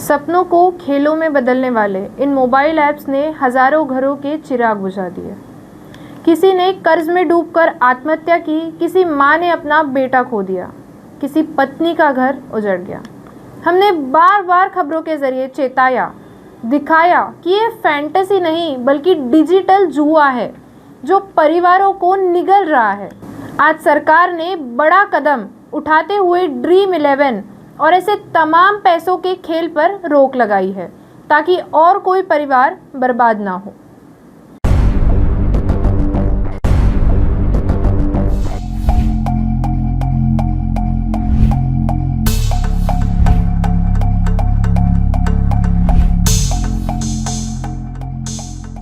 सपनों को खेलों में बदलने वाले इन मोबाइल ऐप्स ने हज़ारों घरों के चिराग बुझा दिए। किसी ने कर्ज में डूबकर आत्महत्या की, किसी माँ ने अपना बेटा खो दिया, किसी पत्नी का घर उजड़ गया। हमने बार बार खबरों के जरिए चेताया, दिखाया कि ये फैंटेसी नहीं बल्कि डिजिटल जुआ है जो परिवारों को निगल रहा है। आज सरकार ने बड़ा कदम उठाते हुए ड्रीम 11 और ऐसे तमाम पैसों के खेल पर रोक लगाई है ताकि और कोई परिवार बर्बाद ना हो।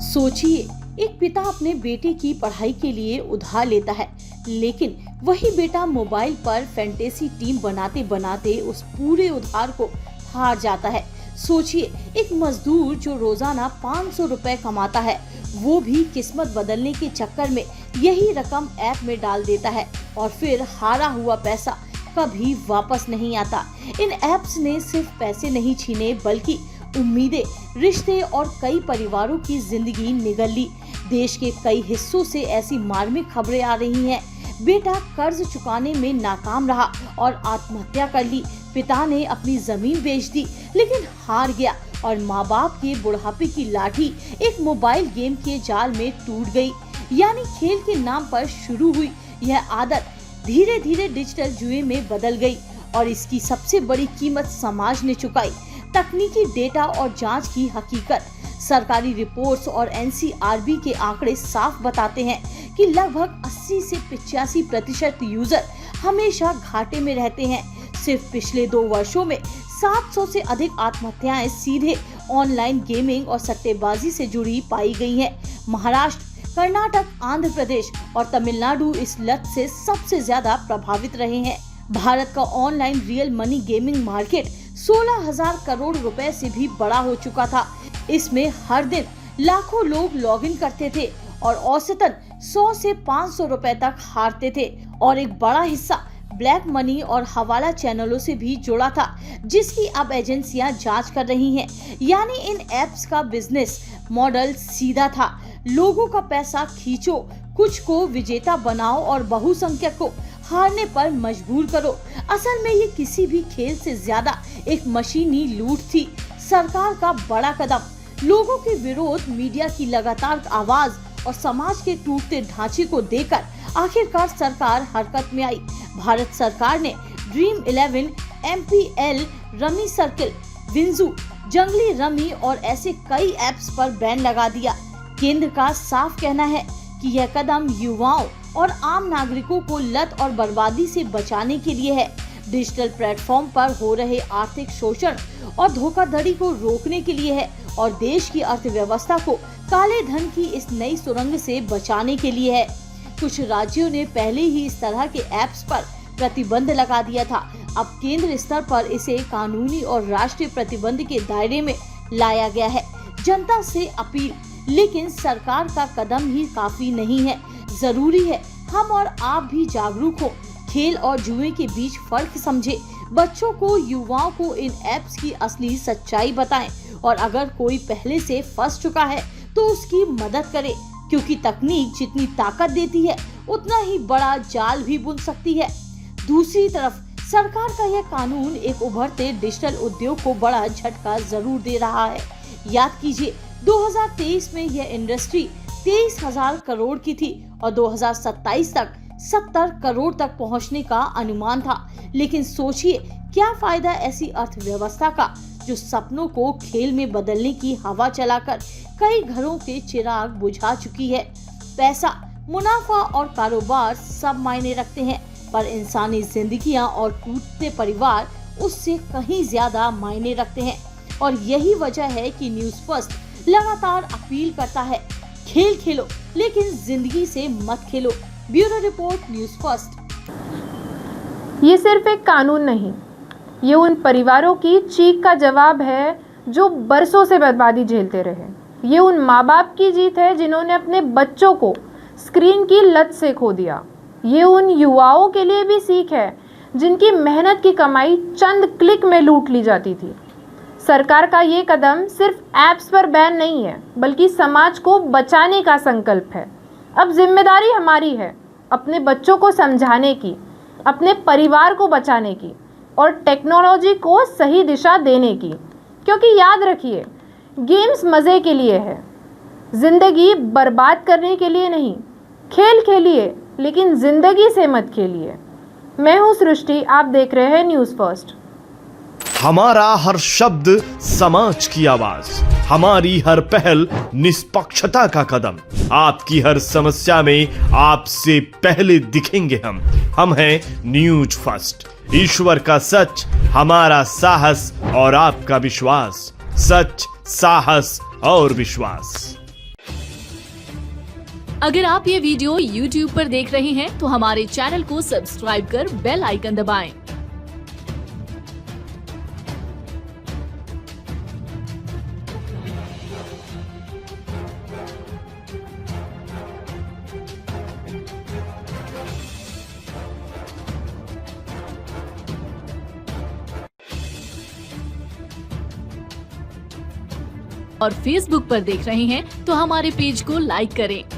सोचिए, एक पिता अपने बेटे की पढ़ाई के लिए उधार लेता है, लेकिन वही बेटा मोबाइल पर फैंटेसी टीम बनाते बनाते उस पूरे उधार को हार जाता है। सोचिए, एक मजदूर जो रोजाना 500 रुपए कमाता है, वो भी किस्मत बदलने के चक्कर में यही रकम ऐप में डाल देता है और फिर हारा हुआ पैसा कभी वापस नहीं आता। इन ऐप्स ने सिर्फ पैसे नहीं छीने बल्कि उम्मीदें, रिश्ते और कई परिवारों की जिंदगी निगल ली। देश के कई हिस्सों से ऐसी मार्मिक खबरें आ रही हैं। बेटा कर्ज चुकाने में नाकाम रहा और आत्महत्या कर ली। पिता ने अपनी जमीन बेच दी लेकिन हार गया और माँ बाप के बुढ़ापे की लाठी एक मोबाइल गेम के जाल में टूट गई। यानी खेल के नाम पर शुरू हुई यह आदत धीरे धीरे डिजिटल जुए में बदल गई और इसकी सबसे बड़ी कीमत समाज ने चुकाई। तकनीकी डेटा और जांच की हकीकत, सरकारी रिपोर्ट्स और एनसीआरबी के आंकड़े साफ बताते हैं कि लगभग 80 से 85% यूजर हमेशा घाटे में रहते हैं। सिर्फ पिछले 2 वर्षों में 700 से अधिक आत्महत्याएं सीधे ऑनलाइन गेमिंग और सट्टेबाजी से जुड़ी पाई गई हैं। महाराष्ट्र, कर्नाटक, आंध्र प्रदेश और तमिलनाडु इस लत से सबसे ज्यादा प्रभावित रहे हैं। भारत का online real money gaming market 16,000 crore रुपए से भी बड़ा हो चुका था। इसमें हर दिन लाखों लोग लॉगिन करते थे और औसतन 100 से 500 रुपए तक हारते थे और एक बड़ा हिस्सा ब्लैक मनी और हवाला चैनलों से भी जुड़ा था, जिसकी अब एजेंसियां जांच कर रही हैं। यानी इन ऐप्स का बिजनेस मॉडल सीधा था, लोगों का पैसा खींचो, कुछ को विजेता बनाओ और बहुसंख्यक को हारने पर मजबूर करो। असल में ये किसी भी खेल से ज्यादा एक मशीनी लूट थी। सरकार का बड़ा कदम, लोगों के विरोध, मीडिया की लगातार आवाज और समाज के टूटते ढांचे को देखकर आखिरकार सरकार हरकत में आई। भारत सरकार ने ड्रीम 11, MPL, रमी सर्किल, विंजू, जंगली रमी और ऐसे कई ऐप्स पर बैन लगा दिया। केंद्र का साफ कहना है कि यह कदम युवाओं और आम नागरिकों को लत और बर्बादी से बचाने के लिए है। डिजिटल प्लेटफॉर्म पर हो रहे आर्थिक शोषण और धोखाधड़ी को रोकने के लिए है और देश की अर्थव्यवस्था को काले धन की इस नई सुरंग से बचाने के लिए है। कुछ राज्यों ने पहले ही इस तरह के ऐप्स पर प्रतिबंध लगा दिया था। अब केंद्र स्तर पर इसे कानूनी और राष्ट्रीय प्रतिबंध के दायरे में लाया गया है। जनता से अपील, लेकिन सरकार का कदम ही काफी नहीं है। जरूरी है हम और आप भी जागरूक हो, खेल और जुए के बीच फर्क समझे, बच्चों को, युवाओं को इन ऐप्स की असली सच्चाई बताएं और अगर कोई पहले से फंस चुका है तो उसकी मदद करें, क्योंकि तकनीक जितनी ताकत देती है उतना ही बड़ा जाल भी बुन सकती है। दूसरी तरफ सरकार का यह कानून एक उभरते डिजिटल उद्योग को बड़ा झटका जरूर दे रहा है। याद कीजिए, 2023 में यह इंडस्ट्री 23,000 करोड़ की थी और 2027 तक 70 करोड़ तक पहुंचने का अनुमान था। लेकिन सोचिए, क्या फायदा ऐसी अर्थव्यवस्था का जो सपनों को खेल में बदलने की हवा चलाकर कई घरों के चिराग बुझा चुकी है। पैसा, मुनाफा और कारोबार सब मायने रखते हैं, पर इंसानी जिंदगियां और टूटते परिवार उससे कहीं ज्यादा मायने रखते हैं। और यही वजह है कि न्यूज़ फर्स्ट लगातार अपील करता है, खेल खेलो लेकिन जिंदगी से मत खेलो। Bureau report, news first. ये सिर्फ एक कानून नहीं, ये उन परिवारों की चीख का जवाब है जो बरसों से बर्बादी झेलते रहे। ये उन माँ बाप की जीत है जिन्होंने अपने बच्चों को स्क्रीन की लत से खो दिया। ये उन युवाओं के लिए भी सीख है जिनकी मेहनत की कमाई चंद क्लिक में लूट ली जाती थी। सरकार का ये कदम सिर्फ ऐप्स पर बैन नहीं है, बल्कि समाज को बचाने का संकल्प है। अब जिम्मेदारी हमारी है अपने बच्चों को समझाने की, अपने परिवार को बचाने की और टेक्नोलॉजी को सही दिशा देने की। क्योंकि याद रखिए, गेम्स मज़े के लिए है, ज़िंदगी बर्बाद करने के लिए नहीं। खेल खेलिए, लेकिन ज़िंदगी से मत खेलिए। मैं हूँ सृष्टि, आप देख रहे हैं न्यूज़ फर्स्ट। हमारा हर शब्द समाज की आवाज, हमारी हर पहल निष्पक्षता का कदम। आपकी हर समस्या में आपसे पहले दिखेंगे हम हैं न्यूज फर्स्ट। ईश्वर का सच, हमारा साहस और आपका विश्वास। सच, साहस और विश्वास। अगर आप ये वीडियो YouTube पर देख रहे हैं तो हमारे चैनल को सब्सक्राइब कर बेल आइकन दबाएं। और Facebook पर देख रहे हैं तो हमारे पेज को लाइक करें।